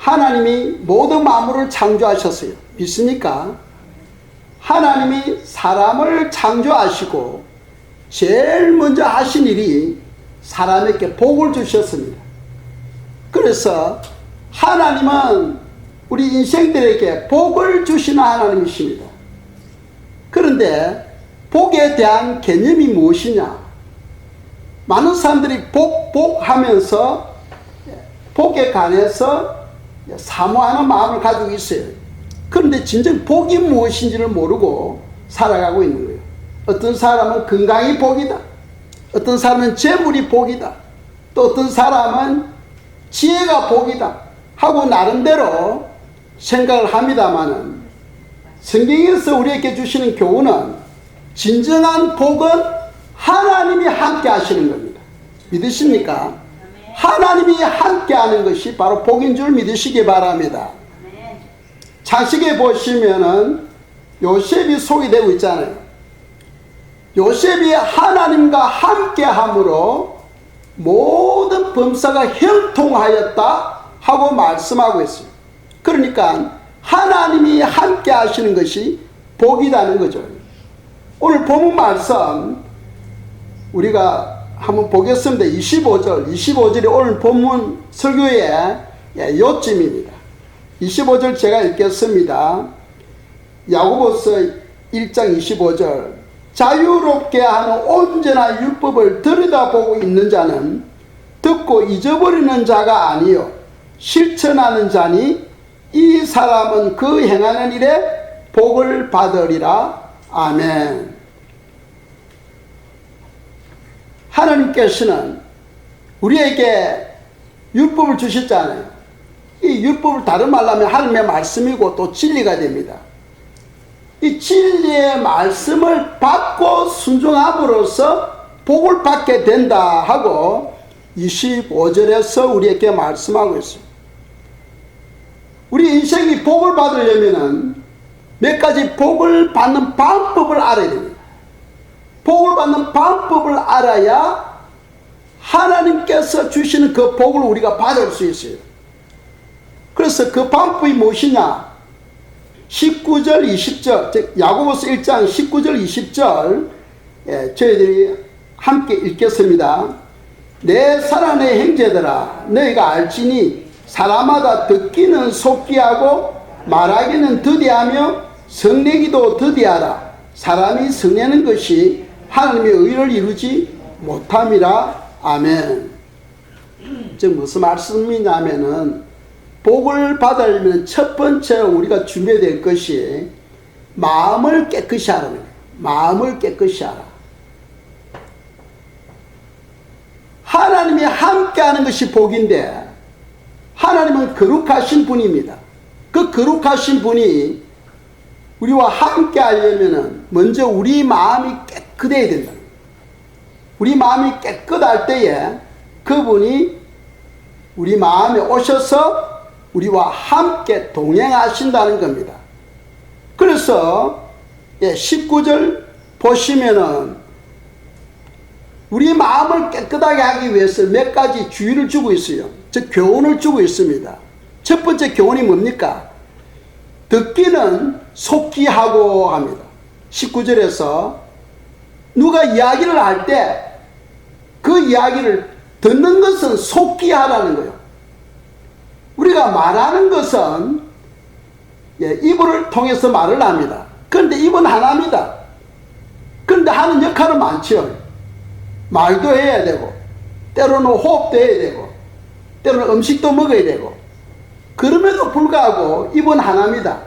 하나님이 모든 만물을 창조하셨어요. 믿습니까? 하나님이 사람을 창조하시고 제일 먼저 하신 일이 사람에게 복을 주셨습니다. 그래서 하나님은 우리 인생들에게 복을 주시는 하나님이십니다. 그런데 복에 대한 개념이 무엇이냐? 많은 사람들이 복 하면서 복에 관해서 사모하는 마음을 가지고 있어요. 그런데 진정 복이 무엇인지를 모르고 살아가고 있는 거예요. 어떤 사람은 건강이 복이다. 어떤 사람은 재물이 복이다. 또 어떤 사람은 지혜가 복이다 하고 나름대로 생각을 합니다마는 성경에서 우리에게 주시는 교훈은 진정한 복은 하나님이 함께 하시는 겁니다. 믿으십니까? 하나님이 함께 하는 것이 바로 복인 줄 믿으시기 바랍니다. 창세기에 보시면은 요셉이 소개되고 있잖아요. 요셉이 하나님과 함께 함으로 모든 범사가 형통하였다 하고 말씀하고 있어요. 그러니까 하나님이 함께 하시는 것이 복이라는 거죠. 오늘 본문 말씀 우리가 한번 보겠습니다. 25절이 오늘 본문 설교의 요점입니다. 25절 제가 읽겠습니다. 야고보서 1장 25절. 자유롭게 하는 온전한 율법을 들여다보고 있는 자는 듣고 잊어버리는 자가 아니요 실천하는 자니 이 사람은 그 행하는 일에 복을 받으리라. 아멘. 하나님께서는 우리에게 율법을 주셨잖아요. 이 율법을 다른 말로 하면 하나님의 말씀이고 또 진리가 됩니다. 이 진리의 말씀을 받고 순종함으로써 복을 받게 된다 하고 25절에서 우리에게 말씀하고 있습니다. 우리 인생이 복을 받으려면 몇 가지 복을 받는 방법을 알아야 됩니다. 복을 받는 방법을 알아야 하나님께서 주시는 그 복을 우리가 받을 수 있어요. 그래서 그 방법이 무엇이냐? 19절 20절 즉 야고보서 1장 19절 20절 저희들이 함께 읽겠습니다. 내 사랑의 형제들아 너희가 알지니 사람마다 듣기는 속기하고 말하기는 더디하며 성내기도 더디하라. 사람이 성내는 것이 하나님의 의를 이루지 못함이라. 아멘. 즉 무슨 말씀이냐면은 복을 받으려면 첫 번째로 우리가 준비해야 될 것이 마음을 깨끗이 하라는 거예요. 마음을 깨끗이 하라. 하나님이 함께하는 것이 복인데 하나님은 거룩하신 분입니다. 그 거룩하신 분이 우리와 함께 하려면 먼저 우리 마음이 깨끗해야 된다. 우리 마음이 깨끗할 때에 그분이 우리 마음에 오셔서 우리와 함께 동행하신다는 겁니다. 그래서 19절 보시면은 우리 마음을 깨끗하게 하기 위해서 몇 가지 주의를 주고 있어요. 즉 교훈을 주고 있습니다. 첫 번째 교훈이 뭡니까? 듣기는 속기하고 합니다. 19절에서 누가 이야기를 할 때 그 이야기를 듣는 것은 속기하라는 거예요. 우리가 말하는 것은 입을 통해서 말을 합니다. 그런데 입은 하나입니다. 그런데 하는 역할은 많죠. 말도 해야 되고 때로는 호흡도 해야 되고 때로는 음식도 먹어야 되고 그럼에도 불구하고 입은 하나입니다.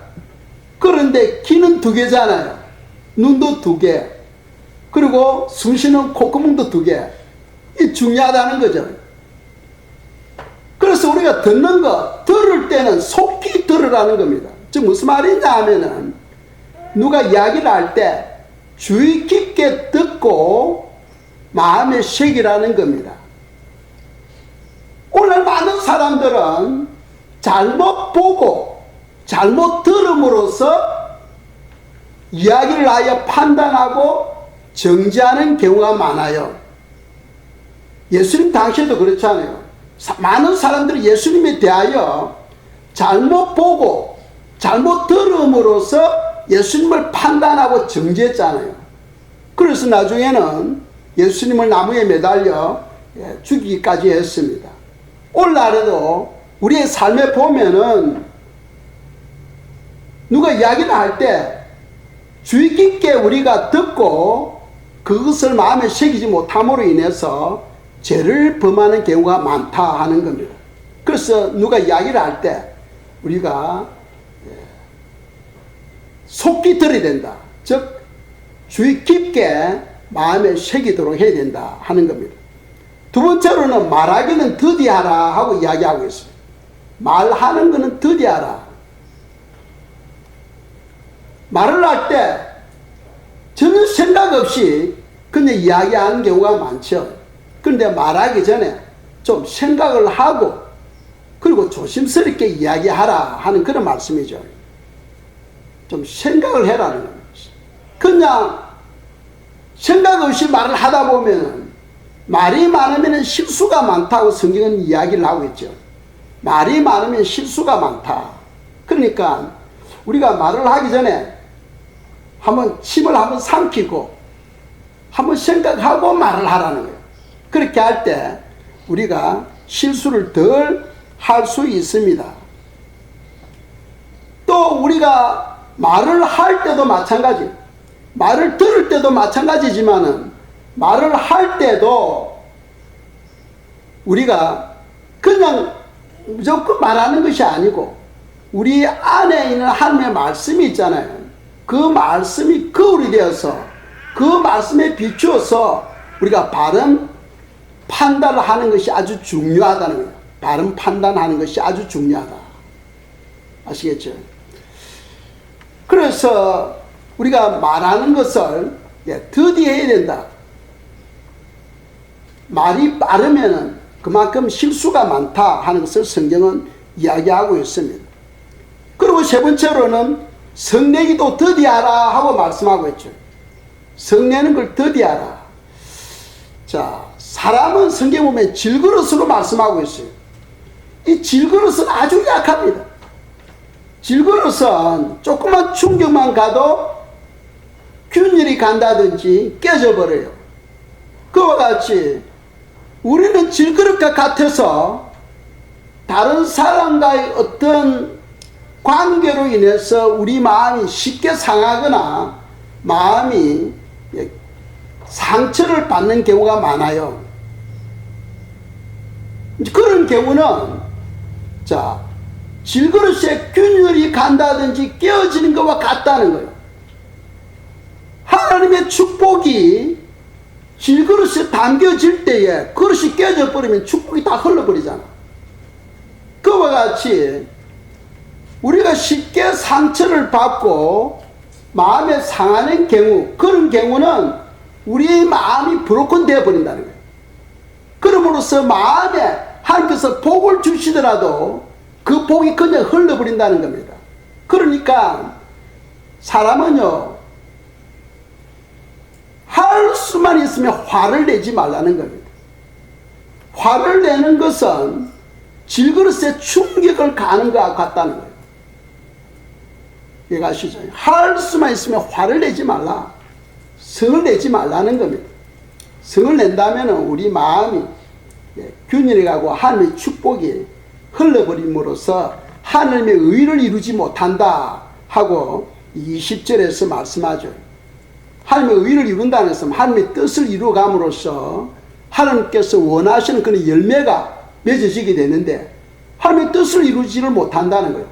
그런데 귀는 두 개잖아요. 눈도 두 개. 그리고 숨 쉬는 콧구멍도 두 개. 이 중요하다는 거죠. 그래서 우리가 듣는 거, 들을 때는 속히 들으라는 겁니다. 즉 무슨 말이냐 하면은 누가 이야기를 할 때 주의 깊게 듣고 마음에 새기라는 겁니다. 오늘 많은 사람들은 잘못 보고 잘못 들음으로써 이야기를 하여 판단하고 정지하는 경우가 많아요. 예수님 당시에도 그렇잖아요. 많은 사람들이 예수님에 대하여 잘못 보고 잘못 들음으로써 예수님을 판단하고 정죄했잖아요. 그래서 나중에는 예수님을 나무에 매달려 죽이기까지 했습니다. 오늘날에도 우리의 삶에 보면은 누가 이야기를 할 때 주의 깊게 우리가 듣고 그것을 마음에 새기지 못함으로 인해서 죄를 범하는 경우가 많다 하는 겁니다. 그래서 누가 이야기를 할 때 우리가 속히 들어야 된다. 즉 주의 깊게 마음에 새기도록 해야 된다 하는 겁니다. 두 번째로는 말하기는 더디하라 하고 이야기하고 있습니다. 말하는 것은 더디하라. 말을 할 때 전혀 생각 없이 그냥 이야기하는 경우가 많죠. 그런데 말하기 전에 좀 생각을 하고 그리고 조심스럽게 이야기하라 하는 그런 말씀이죠. 좀 생각을 해라는 겁니다. 그냥 생각 없이 말을 하다 보면 말이 많으면 실수가 많다고 성경은 이야기를 하고 있죠. 말이 많으면 실수가 많다. 그러니까 우리가 말을 하기 전에 한번 침을 한번 삼키고 한번 생각하고 말을 하라는 거예요. 그렇게 할 때 우리가 실수를 덜 할 수 있습니다. 또 우리가 말을 할 때도 마찬가지, 말을 들을 때도 마찬가지지만은 말을 할 때도 우리가 그냥 무조건 말하는 것이 아니고 우리 안에 있는 하나님의 말씀이 있잖아요. 그 말씀이 거울이 되어서 그 말씀에 비추어서 우리가 바른 판단을 하는 것이 아주 중요하다는 거예요. 바른 판단하는 것이 아주 중요하다. 아시겠죠? 그래서 우리가 말하는 것을 더디해야 된다. 말이 빠르면은 그만큼 실수가 많다 하는 것을 성경은 이야기하고 있습니다. 그리고 세 번째로는 성내기도 더디하라 하고 말씀하고 있죠. 성내는 걸 더디하라. 자, 사람은 성경 보면 질그릇으로 말씀하고 있어요. 이 질그릇은 아주 약합니다. 질그릇은 조그만 충격만 가도 균일이 간다든지 깨져버려요. 그와 같이 우리는 질그릇과 같아서 다른 사람과의 어떤 관계로 인해서 우리 마음이 쉽게 상하거나 마음이 상처를 받는 경우가 많아요. 그런 경우는 자, 질그릇에 균열이 간다든지 깨어지는 것과 같다는 거예요. 하나님의 축복이 질그릇에 담겨질 때에 그릇이 깨져 버리면 축복이 다 흘러버리잖아. 그와 같이 우리가 쉽게 상처를 받고 마음에 상하는 경우, 그런 경우는 우리의 마음이 브로큰 되어 버린다는 거예요. 그럼으로써 마음에 하나님께서 복을 주시더라도 그 복이 그냥 흘러버린다는 겁니다. 그러니까 사람은요, 할 수만 있으면 화를 내지 말라는 겁니다. 화를 내는 것은 질그릇에 충격을 가는 것과 같다는 거예요. 이해가시죠? 할 수만 있으면 화를 내지 말라. 성을 내지 말라는 겁니다. 성을 낸다면 우리 마음이 균열이 가고 하나님의 축복이 흘러버림으로써 하나님의 의를 이루지 못한다 하고 20절에서 말씀하죠. 하나님의 의를 이룬다는 것은 하나님의 뜻을 이루어감으로써 하나님께서 원하시는 그런 열매가 맺어지게 되는데 하나님의 뜻을 이루지를 못한다는 거예요.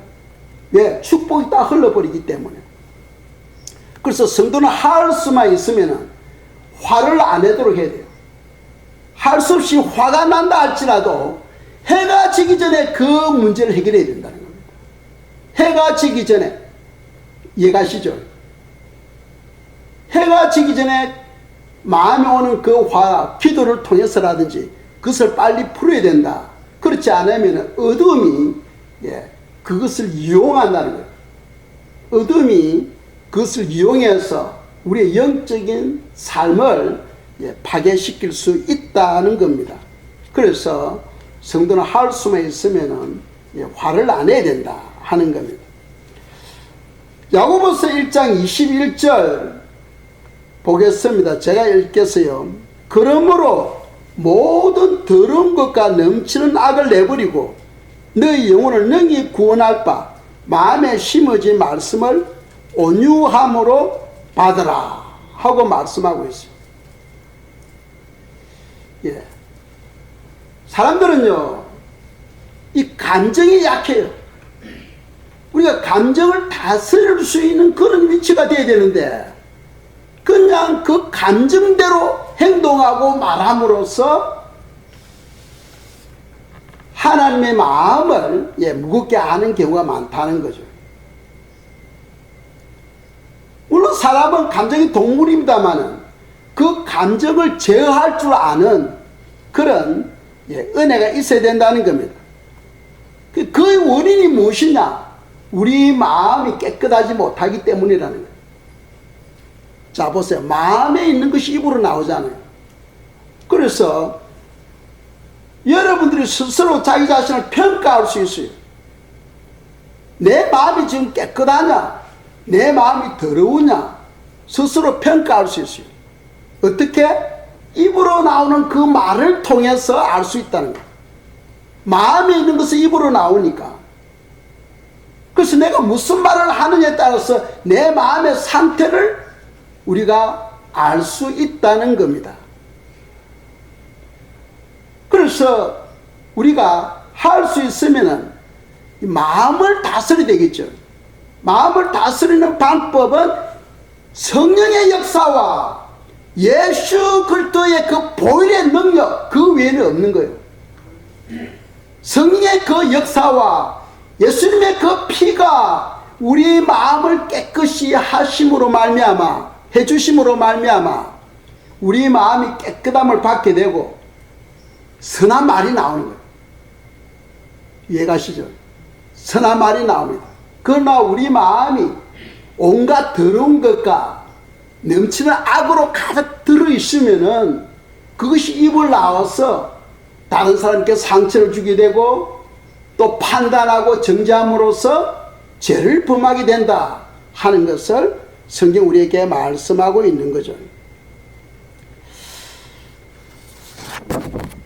왜? 축복이 다 흘러버리기 때문에. 그래서 성도는 할 수만 있으면 화를 안 내도록 해야 돼요. 할 수 없이 화가 난다 할지라도 해가 지기 전에 그 문제를 해결해야 된다는 겁니다. 해가 지기 전에. 이해가시죠? 해가 지기 전에 마음에 오는 그 화, 기도를 통해서라든지 그것을 빨리 풀어야 된다. 그렇지 않으면 어둠이 그것을 이용한다는 거예요. 어둠이 그것을 이용해서 우리의 영적인 삶을 파괴시킬 수 있다는 겁니다. 그래서 성도는 할 수만 있으면 화를 안 내야 된다. 하는 겁니다. 야고보서 1장 21절 보겠습니다. 제가 읽겠어요. 그러므로 모든 더러운 것과 넘치는 악을 내버리고 너희 영혼을 능히 구원할 바 마음에 심어진 말씀을 온유함으로 받으라 하고 말씀하고 있어요. 예. 사람들은요, 이 감정이 약해요. 우리가 감정을 다스릴 수 있는 그런 위치가 돼야 되는데, 그냥 그 감정대로 행동하고 말함으로써 하나님의 마음을 무겁게 하는 경우가 많다는 거죠. 물론 사람은 감정이 동물입니다만은 그 감정을 제어할 줄 아는 그런 은혜가 있어야 된다는 겁니다. 그 원인이 무엇이냐? 우리 마음이 깨끗하지 못하기 때문이라는 거예요. 자, 보세요. 마음에 있는 것이 입으로 나오잖아요. 그래서 여러분들이 스스로 자기 자신을 평가할 수 있어요. 내 마음이 지금 깨끗하냐? 내 마음이 더러우냐? 스스로 평가할 수 있어요. 어떻게? 입으로 나오는 그 말을 통해서 알 수 있다는 거예요. 마음에 있는 것은 입으로 나오니까. 그래서 내가 무슨 말을 하느냐에 따라서 내 마음의 상태를 우리가 알 수 있다는 겁니다. 그래서 우리가 할 수 있으면은 마음을 다스려야 되겠죠. 마음을 다스리는 방법은 성령의 역사와 예수 그리스도의 그 보혈의 능력, 그 외에는 없는 거예요. 성령의 그 역사와 예수님의 그 피가 우리 마음을 깨끗이 하심으로 말미암아, 해주심으로 말미암아 우리 마음이 깨끗함을 받게 되고 선한 말이 나오는 거예요. 이해가시죠? 선한 말이 나옵니다. 그러나 우리 마음이 온갖 더러운 것과 넘치는 악으로 가득 들어있으면은 그것이 입을 나와서 다른 사람께 상처를 주게 되고 또 판단하고 정죄함으로써 죄를 범하게 된다 하는 것을 성경 우리에게 말씀하고 있는 거죠.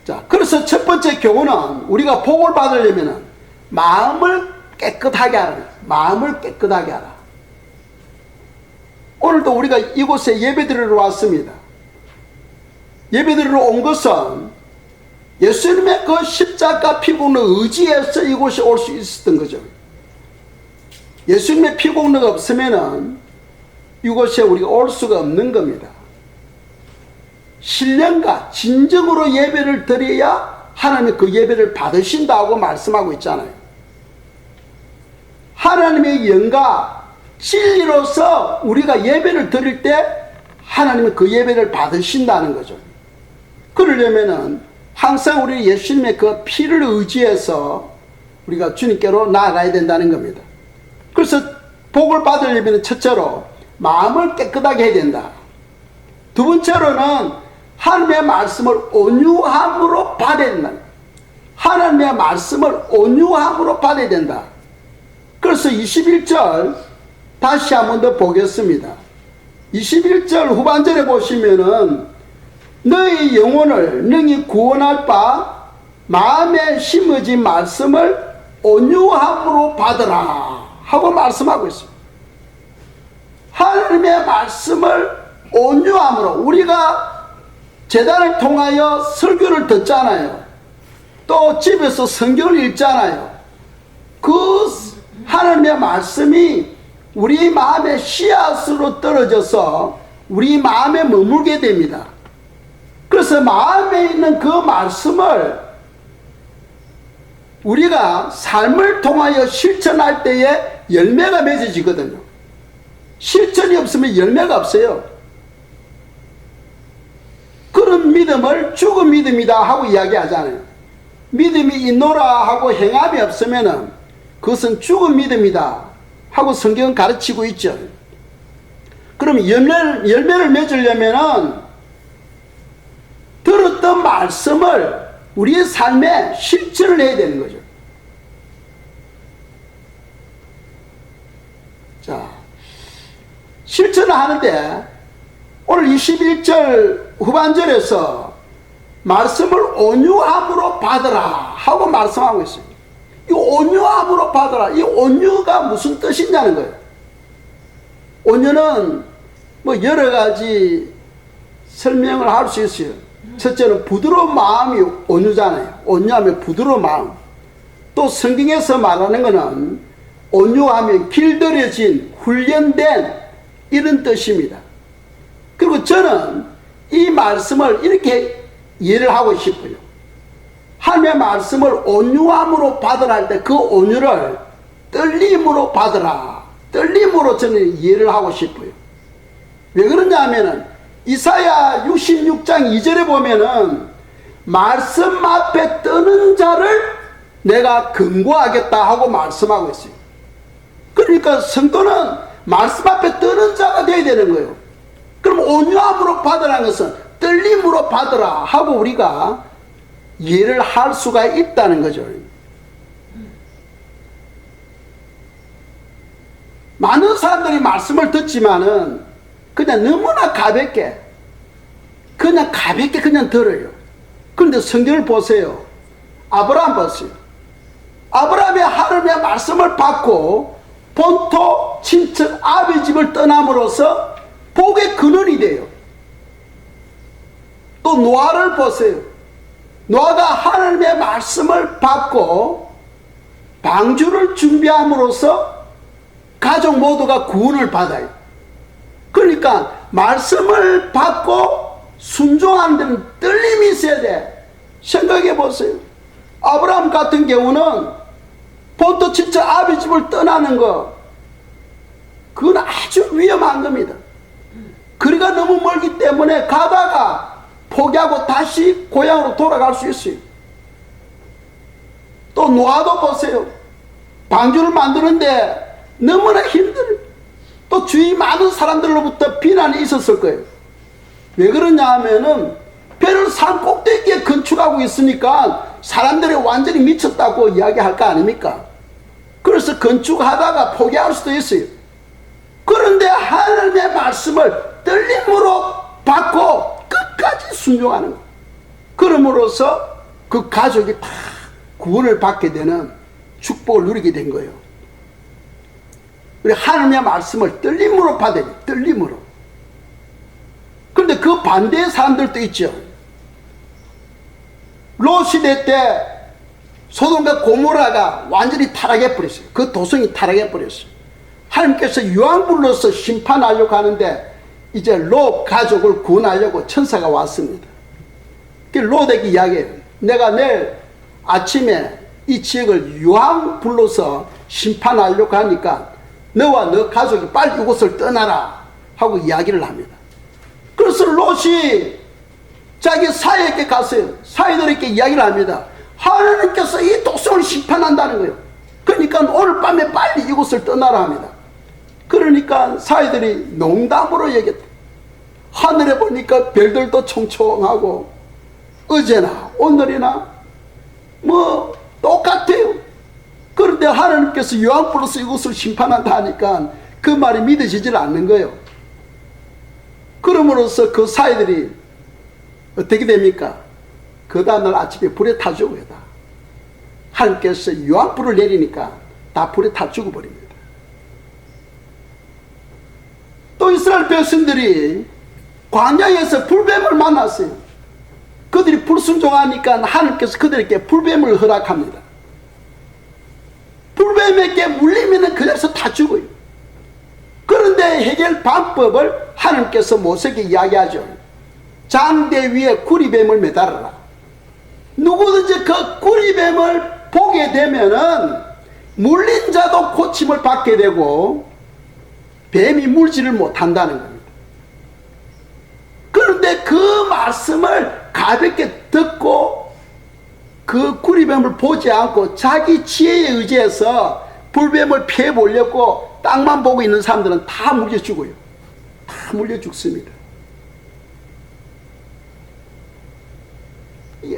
자, 그래서 첫 번째 교훈은 우리가 복을 받으려면 마음을 깨끗하게 하라. 마음을 깨끗하게 하라. 오늘도 우리가 이곳에 예배드리러 왔습니다. 예배드리러 온 것은 예수님의 그 십자가 피공로 의지해서 이곳에 올 수 있었던 거죠. 예수님의 피공로가 없으면은 이곳에 우리가 올 수가 없는 겁니다. 신령과 진정으로 예배를 드려야 하나님의 그 예배를 받으신다고 말씀하고 있잖아요. 하나님의 영과 진리로서 우리가 예배를 드릴 때 하나님은 그 예배를 받으신다는 거죠. 그러려면은 항상 우리 예수님의 그 피를 의지해서 우리가 주님께로 나아가야 된다는 겁니다. 그래서 복을 받으려면 첫째로 마음을 깨끗하게 해야 된다. 두 번째로는 하나님의 말씀을 온유함으로 받아야 된다. 하나님의 말씀을 온유함으로 받아야 된다. 그래서 21절 다시 한 번 더 보겠습니다. 21절 후반절에 보시면은 너희 영혼을 능히 구원할 바 마음에 심어진 말씀을 온유함으로 받으라 하고 말씀하고 있습니다. 하나님의 말씀을 온유함으로, 우리가 제단을 통하여 설교를 듣잖아요. 또 집에서 성경을 읽잖아요. 그 하나님의 말씀이 우리 마음의 씨앗으로 떨어져서 우리 마음에 머물게 됩니다. 그래서 마음에 있는 그 말씀을 우리가 삶을 통하여 실천할 때에 열매가 맺어지거든요. 실천이 없으면 열매가 없어요. 그런 믿음을 죽은 믿음이다 하고 이야기하잖아요. 믿음이 있노라 하고 행함이 없으면 그것은 죽은 믿음이다 하고 성경은 가르치고 있죠. 그럼 열매를 맺으려면 들었던 말씀을 우리의 삶에 실천을 해야 되는 거죠. 실천을 하는데 오늘 21절 후반절에서 말씀을 온유함으로 받으라 하고 말씀하고 있어요. 이 온유함으로 받으라. 이 온유가 무슨 뜻이냐는 거예요. 온유는 뭐 여러 가지 설명을 할 수 있어요. 첫째는 부드러운 마음이 온유잖아요. 온유하면 부드러운 마음. 또 성경에서 말하는 것은 온유하면 길들여진, 훈련된 이런 뜻입니다. 그리고 저는 이 말씀을 이렇게 이해를 하고 싶어요. 하나님의 말씀을 온유함으로 받으라 할 때 그 온유를 떨림으로 받으라. 떨림으로 저는 이해를 하고 싶어요. 왜 그러냐 하면은 이사야 66장 2절에 보면은 말씀 앞에 뜨는 자를 내가 근고하겠다 하고 말씀하고 있어요. 그러니까 성도는 말씀 앞에 뜨는 자가 되어야 되는 거예요. 그럼 온유함으로 받으라는 것은 떨림으로 받으라 하고 우리가 이해를 할 수가 있다는 거죠. 많은 사람들이 말씀을 듣지만은 그냥 너무나 가볍게 그냥 들어요. 그런데 성경을 보세요. 아브라함 보세요. 아브라함이 하나님의 말씀을 받고 본토 친척 아비 집을 떠남으로써 복의 근원이 돼요. 또 노아를 보세요. 노아가 하나님의 말씀을 받고 방주를 준비함으로써 가족 모두가 구원을 받아요. 그러니까 말씀을 받고 순종하는 데는 떨림이 있어야 돼. 생각해 보세요. 아브라함 같은 경우는 본토 친척 아비 집을 떠나는 거, 그건 아주 위험한 겁니다. 거리가 너무 멀기 때문에 가다가 포기하고 다시 고향으로 돌아갈 수 있어요. 또 노아도 보세요. 방주를 만드는데 너무나 힘들어요. 또 주위 많은 사람들로부터 비난이 있었을 거예요. 왜 그러냐 하면은 배를 산 꼭대기에 건축하고 있으니까 사람들이 완전히 미쳤다고 이야기할 거 아닙니까? 그래서 건축하다가 포기할 수도 있어요. 그런데 하나님의 말씀을 떨림으로 받고 끝까지 순종하는 거예요. 그럼으로써 그 가족이 다 구원을 받게 되는 축복을 누리게 된 거예요. 우리 하나님의 말씀을 떨림으로 받아야 돼요. 떨림으로. 그런데 그 반대의 사람들도 있죠. 롯 시대 때 소돔과 고모라가 완전히 타락해 버렸어요. 그 도성이 타락해 버렸어요. 하나님께서 유황불로서 심판하려고 하는데 이제 롯 가족을 구원하려고 천사가 왔습니다. 롯에게 이야기해요. 내가 내일 아침에 이 지역을 유황불로서 심판하려고 하니까 너와 너 가족이 빨리 이곳을 떠나라 하고 이야기를 합니다. 그래서 롯이 자기 사위에게 갔어요. 사위들에게 이야기를 합니다. 하나님께서 이 도성을 심판한다는 거예요. 그러니까 오늘 밤에 빨리 이곳을 떠나라 합니다. 그러니까 사위들이 농담으로 얘기했다. 하늘에 보니까 별들도 총총하고 어제나 오늘이나 뭐 똑같아요. 그런데 하나님께서 유황불로서 이곳을 심판한다 하니까 그 말이 믿어지질 않는 거예요. 그러므로써 그 사이들이 어떻게 됩니까? 그 다음날 아침에 불에 타 죽어다. 하나님께서 유황불을 내리니까 다 불에 타 죽어버립니다. 또 이스라엘 백성들이 광야에서 불뱀을 만났어요. 그들이 불순종하니까 하나님께서 그들에게 불뱀을 허락합니다. 불뱀에게 물리면 그 자리에서 다 죽어요. 그런데 해결 방법을 하나님께서 모세에게 이야기하죠. 장대 위에 구리뱀을 매달아라. 누구든지 그 구리뱀을 보게 되면은 물린 자도 고침을 받게 되고 뱀이 물지를 못한다는 겁니다. 그런데 그 말씀을 가볍게 듣고 그 구리뱀을 보지 않고 자기 지혜에 의지해서 불뱀을 피해보려고 땅만 보고 있는 사람들은 다 물려 죽어요. 다 물려 죽습니다.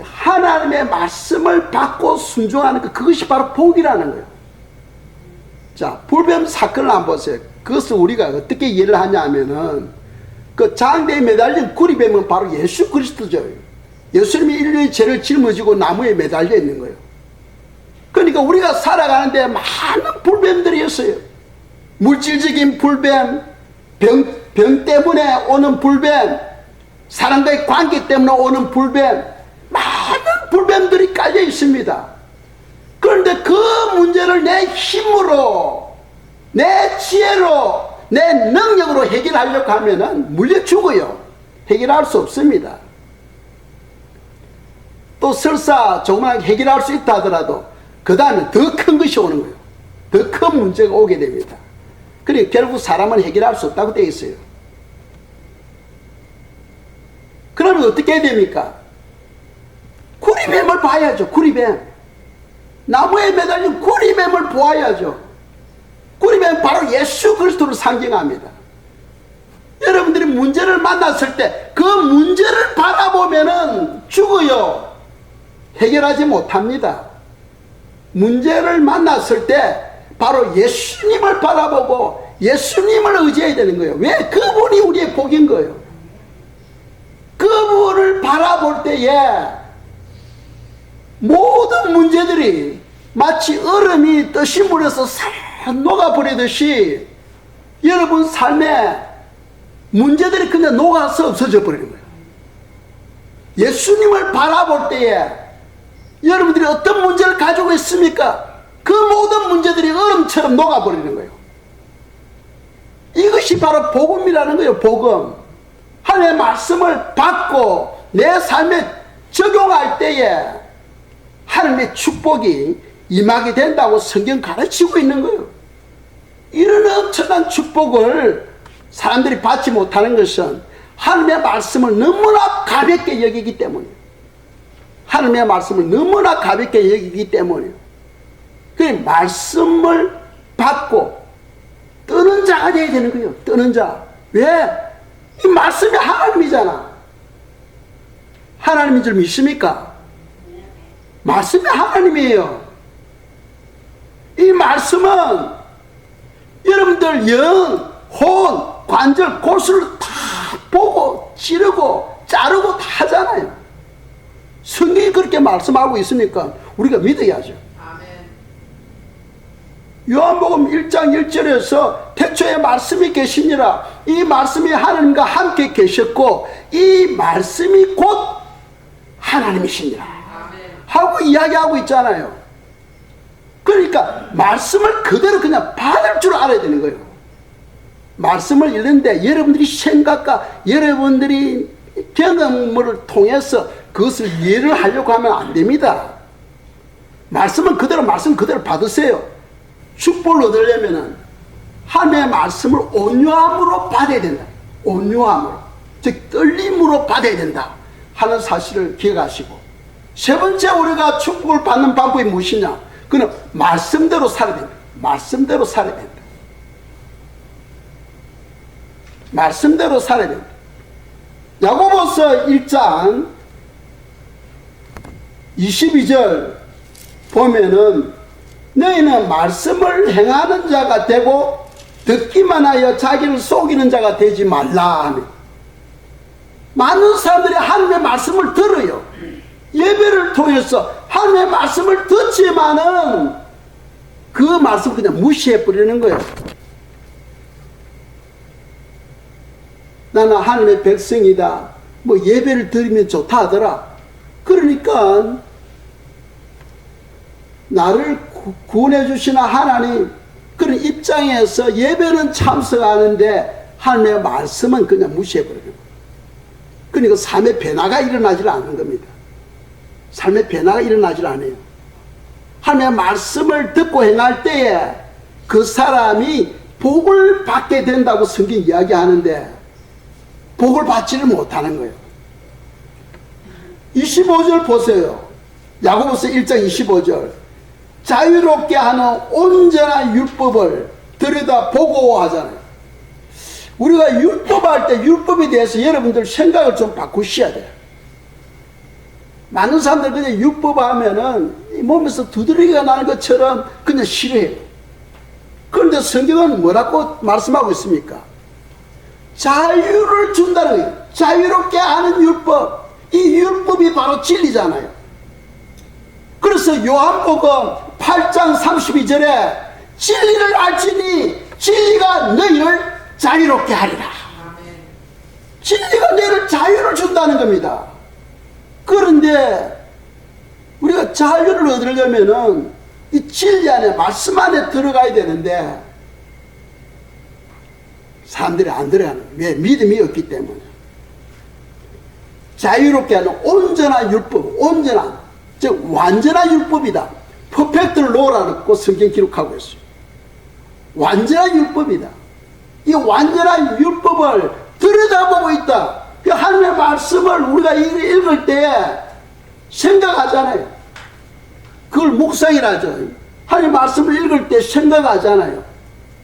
하나님의 말씀을 받고 순종하는 것, 그것이 바로 복이라는 거예요. 자, 불뱀 사건을 한번 보세요. 그것을 우리가 어떻게 이해를 하냐 하면은, 그 장대에 매달린 구리뱀은 바로 예수 그리스도죠. 예수님이 인류의 죄를 짊어지고 나무에 매달려 있는 거예요. 그러니까 우리가 살아가는데 많은 불뱀들이 있어요. 물질적인 불뱀, 병 때문에 오는 불뱀, 사람과의 관계 때문에 오는 불뱀, 많은 불뱀들이 깔려 있습니다. 그런데 그 문제를 내 힘으로, 내 지혜로, 내 능력으로 해결하려고 하면은 물려 죽어요. 해결할 수 없습니다. 또 설사 조그만 해결할 수 있다 하더라도 그 다음에 더 큰 것이 오는 거예요. 더 큰 문제가 오게 됩니다. 그러니까 결국 사람은 해결할 수 없다고 되어 있어요. 그러면 어떻게 해야 됩니까? 구리뱀을 봐야죠. 구리뱀. 나무에 매달린 구리뱀을 보아야죠. 구리뱀은 바로 예수 그리스도를 상징합니다. 여러분들이 문제를 만났을 때 그 문제를 바라보면은 죽어요. 해결하지 못합니다. 문제를 만났을 때 바로 예수님을 바라보고 예수님을 의지해야 되는 거예요. 왜? 그분이 우리의 복인 거예요. 그분을 바라볼 때에 모든 문제들이 마치 얼음이 뜨시 물에서 싹 녹아버리듯이 여러분 삶에 문제들이 그냥 녹아서 없어져 버리는 거예요. 예수님을 바라볼 때에 여러분들이 어떤 문제를 가지고 있습니까? 그 모든 문제들이 얼음처럼 녹아버리는 거예요. 이것이 바로 복음이라는 거예요. 복음. 하나님의 말씀을 받고 내 삶에 적용할 때에 하나님의 축복이 임하게 된다고 성경 가르치고 있는 거예요. 이런 엄청난 축복을 사람들이 받지 못하는 것은 하나님의 말씀을 너무나 가볍게 여기기 때문이에요. 하나님의 말씀을 너무나 가볍게 여기기 때문이에요. 그 말씀을 받고 뜨는 자가 되어야 되는 거예요. 뜨는 자. 왜? 이 말씀이 하나님이잖아. 하나님인 줄 믿습니까? 말씀이 하나님이에요. 이 말씀은 여러분들 영, 혼, 관절, 골수를 다 보고 찌르고 자르고 다 하잖아요. 성경이 그렇게 말씀하고 있으니까 우리가 믿어야죠. 요한복음 1장 1절에서 태초에 말씀이 계시니라. 이 말씀이 하나님과 함께 계셨고 이 말씀이 곧 하나님이시니라 하고 이야기하고 있잖아요. 그러니까 말씀을 그대로 그냥 받을 줄 알아야 되는 거예요. 말씀을 읽는데 여러분들이 생각과 여러분들이 경험을 통해서 그것을 이해를 하려고 하면 안 됩니다. 말씀은 그대로 말씀 그대로 받으세요. 축복을 얻으려면 하나님의 말씀을 온유함으로 받아야 된다. 온유함으로, 즉 떨림으로 받아야 된다 하는 사실을 기억하시고, 세 번째 우리가 축복을 받는 방법이 무엇이냐? 그는 말씀대로 살아야 된다. 말씀대로 살아야 된다. 말씀대로 살아야 된다. 야고보서 1장 22절 보면은 너희는 말씀을 행하는 자가 되고 듣기만 하여 자기를 속이는 자가 되지 말라 하며, 많은 사람들이 하나님의 말씀을 들어요. 예배를 통해서 하나님의 말씀을 듣지만은 그 말씀을 그냥 무시해 버리는 거예요. 나는 하나님의 백성이다, 뭐 예배를 드리면 좋다 하더라. 그러니까 나를 구원해 주시는 하나님 그런 입장에서 예배는 참석하는데 하나님의 말씀은 그냥 무시해 버리는 거예요. 그러니까 삶의 변화가 일어나질 않는 겁니다. 삶의 변화가 일어나질 않아요. 하나님의 말씀을 듣고 행할 때에 그 사람이 복을 받게 된다고 성경이 이야기하는데 복을 받지를 못하는 거예요. 25절 보세요. 야고보서 1장 25절. 자유롭게 하는 온전한 율법을 들여다보고 하잖아요. 우리가 율법할 때 율법에 대해서 여러분들 생각을 좀 바꾸셔야 돼요. 많은 사람들 그냥 율법 하면은 몸에서 두드러기가 나는 것처럼 그냥 싫어해요. 그런데 성경은 뭐라고 말씀하고 있습니까? 자유를 준다는 거예요. 자유롭게 하는 율법. 이 율법이 바로 진리잖아요. 그래서 요한복음 8장 32절에 진리를 알지니 진리가 너희를 자유롭게 하리라. 진리가 너희를 자유를 준다는 겁니다. 그런데 우리가 자유를 얻으려면은 이 진리 안에, 말씀 안에 들어가야 되는데 사람들이 안 들어가는 거예요. 왜? 믿음이 없기 때문에. 자유롭게 하는 온전한 율법, 온전한, 즉 완전한 율법이다. 퍼펙트를 놓으라고 성경 기록하고 있어요. 완전한 율법이다. 이 완전한 율법을 들여다보고 있다. 그 하나님의 말씀을 우리가 읽을 때 생각하잖아요. 그걸 묵상이라죠. 하나님의 말씀을 읽을 때 생각하잖아요.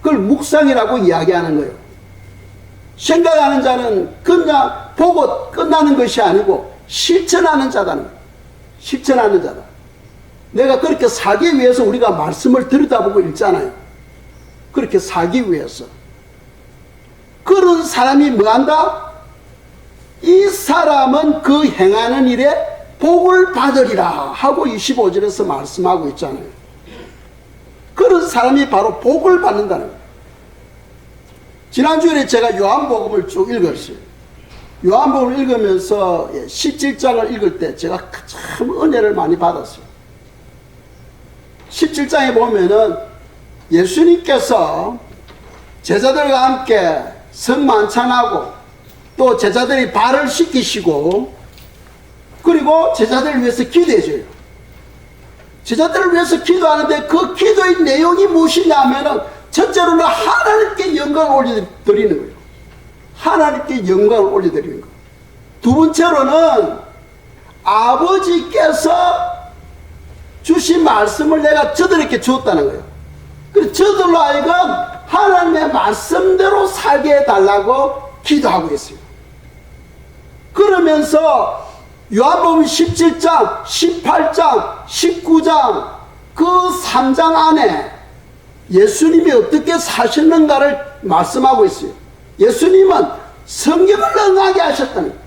그걸 묵상이라고 이야기하는 거예요. 생각하는 자는 그냥 보고 끝나는 것이 아니고 실천하는 자다는 거예요. 실천하는 자다. 내가 그렇게 살기 위해서 우리가 말씀을 들여다보고 읽잖아요. 그렇게 살기 위해서. 그런 사람이 뭐한다? 이 사람은 그 행하는 일에 복을 받으리라 하고 25절에서 말씀하고 있잖아요. 그런 사람이 바로 복을 받는다는 거예요. 지난주에 제가 요한복음을 쭉 읽었어요. 요한복음을 읽으면서 17장을 읽을 때 제가 참 은혜를 많이 받았어요. 17장에 보면은 예수님께서 제자들과 함께 성만찬하고 또 제자들이 발을 씻기시고 그리고 제자들을 위해서 기도해줘요. 제자들을 위해서 기도하는데 그 기도의 내용이 무엇이냐면은 첫째로는 하나님께 영광을 올려드리는 거예요. 하나님께 영광을 올려드리는 거예요. 두 번째로는 아버지께서 주신 말씀을 내가 저들에게 주었다는 거예요. 그래서 저들로 하여금 하나님의 말씀대로 살게 해달라고 기도하고 있어요. 그러면서 요한복음 17장, 18장, 19장 그 3장 안에 예수님이 어떻게 사셨는가를 말씀하고 있어요. 예수님은 성경을 응하게 하셨다는 거예요.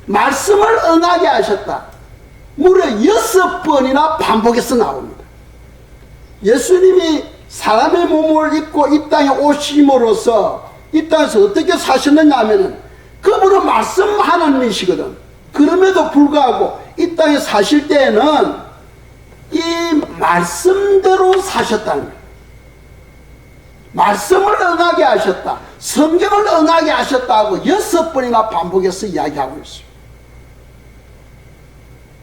말씀을 응하게 하셨다. 무려 6번이나 반복해서 나옵니다. 예수님이 사람의 몸을 입고 이 땅에 오심으로써 이 땅에서 어떻게 사셨느냐 하면은 그분은 말씀 하나님이시거든. 그럼에도 불구하고 이 땅에 사실 때에는 이 말씀대로 사셨다는 거예요. 말씀을 응하게 하셨다. 성경을 응하게 하셨다고 6번이나 반복해서 이야기하고 있어요.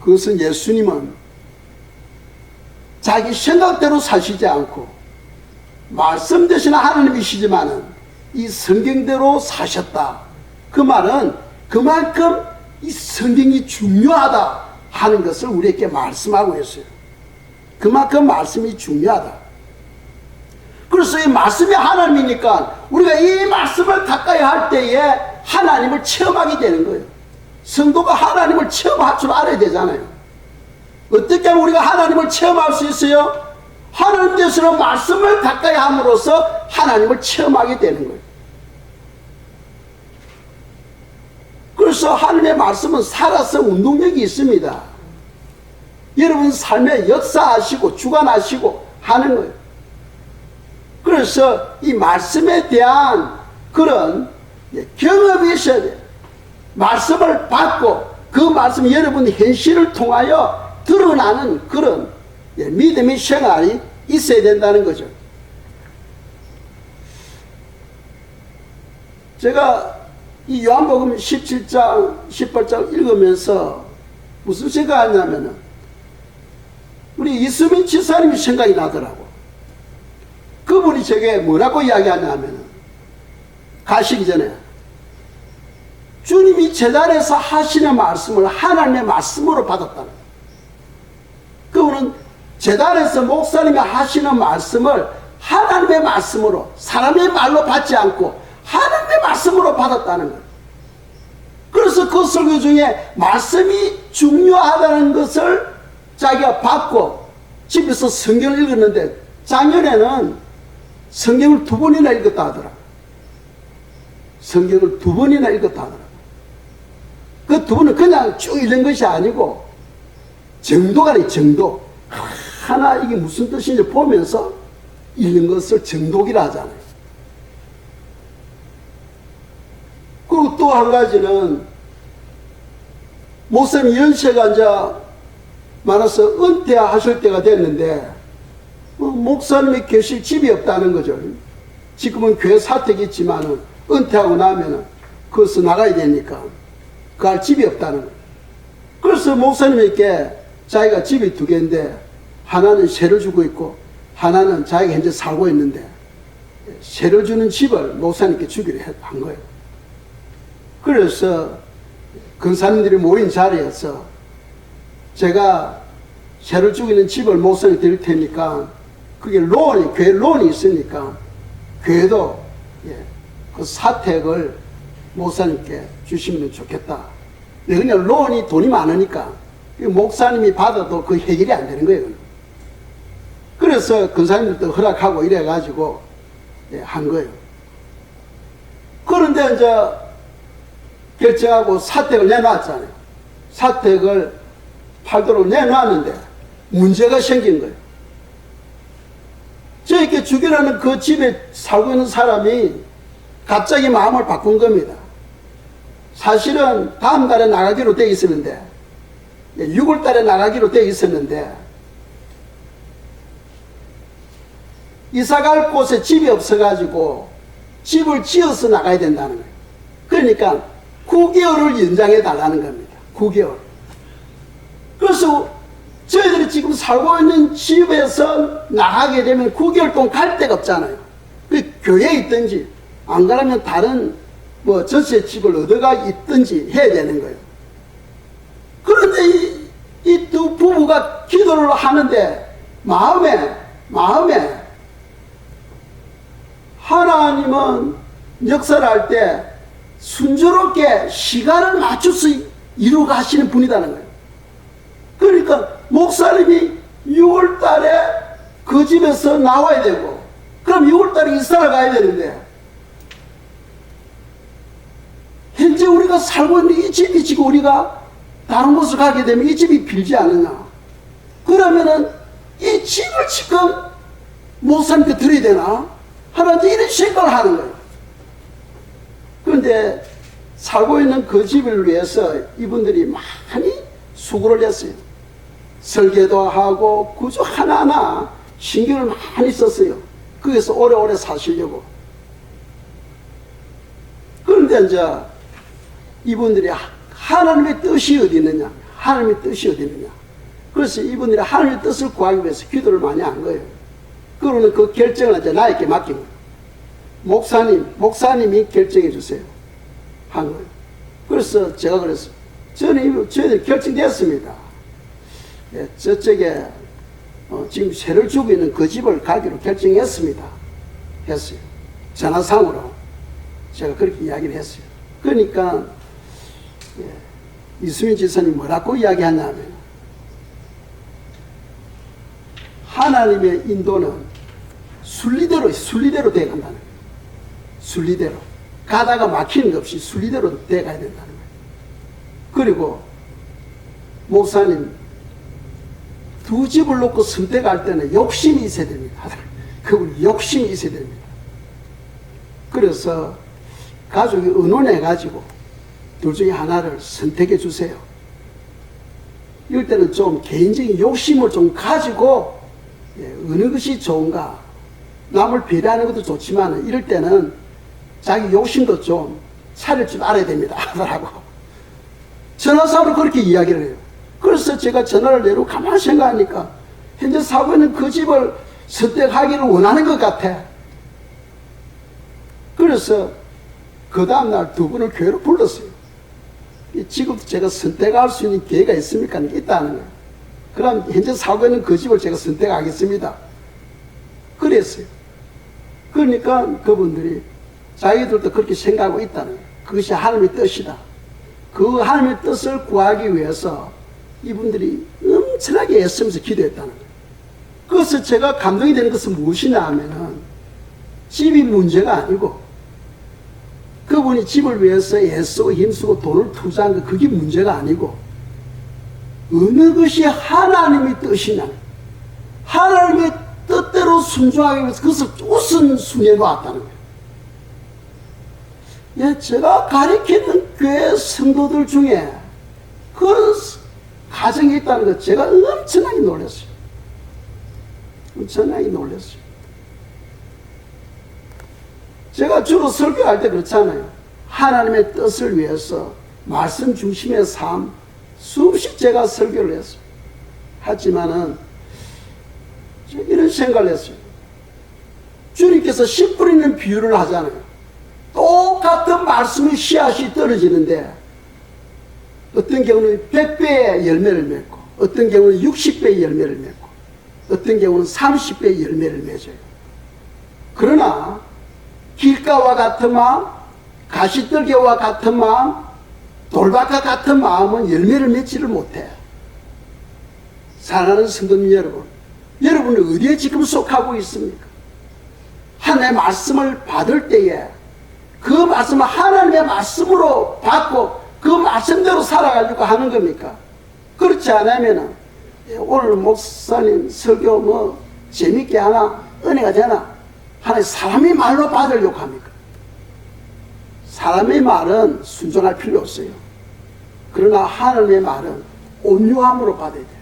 그것은 예수님은 자기 생각대로 사시지 않고 말씀 되시는 하나님이시지만은 이 성경대로 사셨다. 그 말은 그만큼 이 성경이 중요하다 하는 것을 우리에게 말씀하고 있어요. 그만큼 말씀이 중요하다. 그래서 이 말씀이 하나님이니까 우리가 이 말씀을 가까이 할 때에 하나님을 체험하게 되는 거예요. 성도가 하나님을 체험할 줄 알아야 되잖아요. 어떻게 하면 우리가 하나님을 체험할 수 있어요? 하나님 되시는 말씀을 가까이 함으로써 하나님을 체험하게 되는 거예요. 그래서 하나님의 말씀은 살아서 운동력이 있습니다. 여러분 삶에 역사하시고 주관하시고 하는 거예요. 그래서 이 말씀에 대한 그런 경험이 있어야 돼요. 말씀을 받고 그 말씀이 여러분 현실을 통하여 드러나는 그런 믿음의 생활이 있어야 된다는 거죠. 제가 이 요한복음 17장, 18장 읽으면서 무슨 생각하냐면은 우리 이수민 지사님이 생각이 나더라고. 그분이 제게 뭐라고 이야기하냐면은 가시기 전에 주님이 제단에서 하시는 말씀을 하나님의 말씀으로 받았다는 거예요. 그분은 제단에서 목사님이 하시는 말씀을 하나님의 말씀으로 사람의 말로 받지 않고 하나님의 말씀으로 받았다는 거예요. 그래서 그 설교 중에 말씀이 중요하다는 것을 자기가 받고 집에서 성경을 읽었는데 작년에는 성경을 2번이나 읽었다 하더라. 성경을 2번이나 읽었다 하더라. 그 2번은 그냥 쭉 읽는 것이 아니고 정도가 아니 정도. 하나 이게 무슨 뜻인지 보면서 읽는 것을 정독이라 하잖아요. 그리고 또 한 가지는 목사님 연세가 이제 많아서 은퇴하실 때가 됐는데 목사님이 계실 집이 없다는 거죠. 지금은 교회 사택이 있지만 은퇴하고 나면 거기서 나가야 되니까 갈 집이 없다는 거예요. 그래서 목사님에게 자기가 집이 2개인데 하나는 세를 주고 있고 하나는 자기가 현재 살고 있는데 세를 주는 집을 목사님께 주기로 한 거예요. 그래서 근사님들이 모인 자리에서 제가 세를 주고 있는 집을 목사님 드릴 테니까 그게 론이, 교회 론이 있으니까 교회도 그 사택을 목사님께 주시면 좋겠다. 그냥 론이 돈이 많으니까 목사님이 받아도 그 해결이 안 되는 거예요. 그래서 근사님들도 허락하고 이래가지고 한 거예요. 그런데 이제 결정하고 사택을 내놨잖아요. 사택을 팔도록 내놨는데 문제가 생긴 거예요. 저에게 주기라는 그 집에 살고 있는 사람이 갑자기 마음을 바꾼 겁니다. 사실은 다음 달에 나가기로 돼 있었는데 6월 달에 나가기로 돼 있었는데 이사갈 곳에 집이 없어가지고 집을 지어서 나가야 된다는 거예요. 그러니까 9개월을 연장해 달라는 겁니다. 9개월. 그래서 저희들이 지금 살고 있는 집에서 나가게 되면 9개월 동안 갈 데가 없잖아요. 교회에 있든지 안 가려면 다른 전세 집을 얻어가 있든지 해야 되는 거예요. 그런데 이 2 부부가 기도를 하는데 마음에 하나님은 역사를 할 때 순조롭게 시간을 맞춰서 이루어 가시는 분이라는 거예요. 그러니까 목사님이 6월 달에 그 집에서 나와야 되고 그럼 6월 달에 이사를 가야 되는데 현재 우리가 살고 있는 이 집이 지금 우리가 다른 곳을 가게 되면 이 집이 빌지 않느냐. 그러면은 이 집을 지금 목사님께 드려야 되나? 하나님 이런 생각을 하는 거예요. 그런데 살고 있는 그 집을 위해서 이분들이 많이 수고를 했어요. 설계도 하고 구조 하나하나 신경을 많이 썼어요. 거기서 오래오래 사시려고. 그런데 이제 이분들이 하나님의 뜻이 어디 있느냐? 하나님의 뜻이 어디 있느냐? 그래서 이분들이 하나님의 뜻을 구하기 위해서 기도를 많이 한 거예요. 그러면 그 결정을 이제 나에게 맡긴 거예요. 목사님이 결정해 주세요. 한 거예요. 그래서 제가 그랬어요. 저희들 결정됐습니다. 저쪽에 지금 세를 주고 있는 그 집을 가기로 결정했습니다. 했어요. 전화상으로 제가 그렇게 이야기를 했어요. 그러니까 이수민 지사님 뭐라고 이야기하냐면 하나님의 인도는 순리대로 돼간다는 거예요. 순리대로. 가다가 막히는 것 없이 순리대로 돼가야 된다는 거예요. 그리고 목사님 2 집을 놓고 선택할 때는 욕심이 있어야 됩니다. 그분 욕심이 있어야 됩니다. 그래서 가족이 의논해가지고 둘 중에 하나를 선택해 주세요. 이럴 때는 좀 개인적인 욕심을 좀 가지고 어느 것이 좋은가. 남을 배려하는 것도 좋지만 이럴 때는 자기 욕심도 좀 차릴 줄 알아야 됩니다. 하더라고. 전화상으로 그렇게 이야기를 해요. 그래서 제가 전화를 내고 가만히 생각하니까 현재 살고 있는 그 집을 선택하기를 원하는 것 같아. 그래서 그 다음날 2분을 교회로 불렀어요. 지금도 제가 선택할 수 있는 기회가 있습니까? 있다는 거예요. 그럼 현재 살고 있는 그 집을 제가 선택하겠습니다. 그랬어요. 그러니까 그분들이 자기들도 그렇게 생각하고 있다는 거예요. 그것이 하나님의 뜻이다. 그 하나님의 뜻을 구하기 위해서 이분들이 엄청나게 애쓰면서 기도했다는 거예요. 그래서 제가 감동이 되는 것은 무엇이냐 하면은 집이 문제가 아니고 그분이 집을 위해서 애쓰고 힘쓰고 돈을 투자한 거 그게 문제가 아니고 어느 것이 하나님의 뜻이냐 하나님의 뜻대로 순종하기 위해서 그것을 우선순위에 놓았다는 거예요. 예, 제가 가르치는 교회 성도들 중에 그런 가정이 있다는 것 제가 엄청나게 놀랐어요. 엄청나게 놀랐어요. 제가 주로 설교할 때 그렇잖아요. 하나님의 뜻을 위해서 말씀 중심의 삶 수없이 제가 설교를 했어요. 하지만은 이런 생각을 했어요. 주님께서 씨 뿌리는 비유를 하잖아요. 똑같은 말씀의 씨앗이 떨어지는데 어떤 경우는 100배의 열매를 맺고 어떤 경우는 60배의 열매를 맺고 어떤 경우는 30배의 열매를 맺어요. 그러나 길가와 같은 마음, 가시떨기와 같은 마음, 돌밭과 같은 마음은 열매를 맺지를 못해요. 사랑하는 성도님 여러분, 여러분은 어디에 지금 속하고 있습니까? 하나님의 말씀을 받을 때에 그 말씀을 하나님의 말씀으로 받고 그 말씀대로 살아가려고 하는 겁니까? 그렇지 않으면 오늘 목사님 설교 뭐 재밌게 하나 은혜가 되나 하나님 사람의 말로 받으려고 합니까? 사람의 말은 순종할 필요 없어요. 그러나 하나님의 말은 온유함으로 받아야 돼요.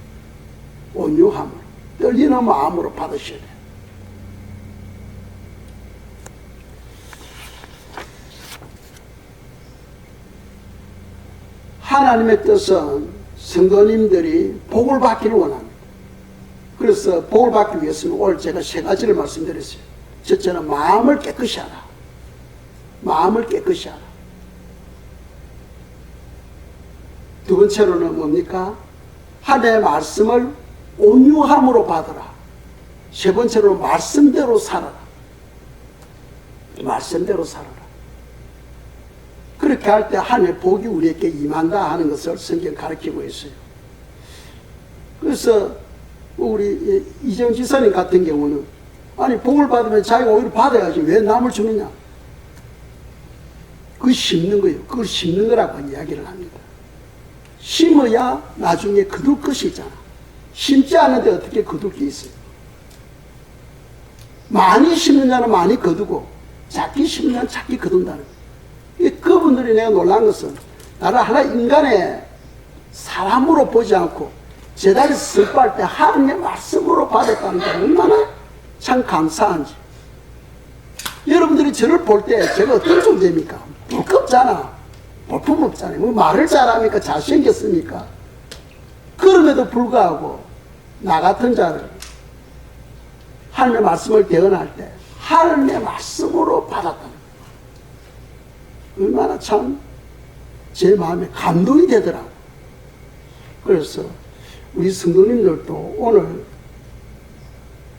온유함으로 떨리는 마음으로 받으셔야 돼요. 하나님의 뜻은 성도님들이 복을 받기를 원합니다. 그래서 복을 받기 위해서는 오늘 제가 세 가지를 말씀드렸어요. 첫째는 마음을 깨끗이 하라. 마음을 깨끗이 하라. 두 번째로는 뭡니까? 하나님의 말씀을 온유함으로 받으라. 세 번째로 말씀대로 살아라. 말씀대로 살아라. 그렇게 할 때 하나님의 복이 우리에게 임한다 하는 것을 성경 가르치고 있어요. 그래서 우리 이재용 지사님 같은 경우는 아니 복을 받으면 자기가 오히려 받아야지 왜 남을 주느냐. 그거 심는 거예요. 그걸 심는 거라고 이야기를 합니다. 심어야 나중에 거둘 것이 있잖아. 심지 않은데 어떻게 거둘 게 있어요. 많이 심는 자는 많이 거두고 작게 심는 자는 작게 거둔다는 거예요. 그분들이 내가 놀란 것은 나를 하나 인간의 사람으로 보지 않고 제자리에서 슬퍼할 때 하나님의 말씀으로 받았다는 게 얼마나 참 감사한지. 여러분들이 저를 볼 때 제가 어떤 존재입니까? 부끄럽잖아. 볼품 없잖아요. 뭐 말을 잘합니까? 잘생겼습니까? 그럼에도 불구하고 나 같은 자를 하나님의 말씀을 대언할 때 하나님의 말씀으로 받았다는 거예요. 얼마나 참 제 마음에 감동이 되더라고요. 그래서 우리 성도님들도 오늘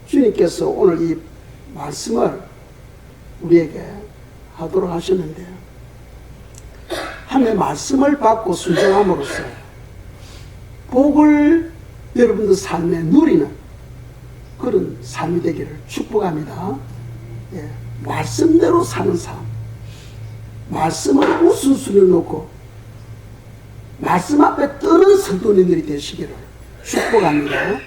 주님께서 오늘 이 말씀을 우리에게 하도록 하셨는데 하나님의 말씀을 받고 순종함으로써 복을 여러분들 삶에 누리는 그런 삶이 되기를 축복합니다. 예, 말씀대로 사는 삶, 말씀을 우선순위에 놓고 말씀 앞에 뜨는 성도님들이 되시기를 축복합니다.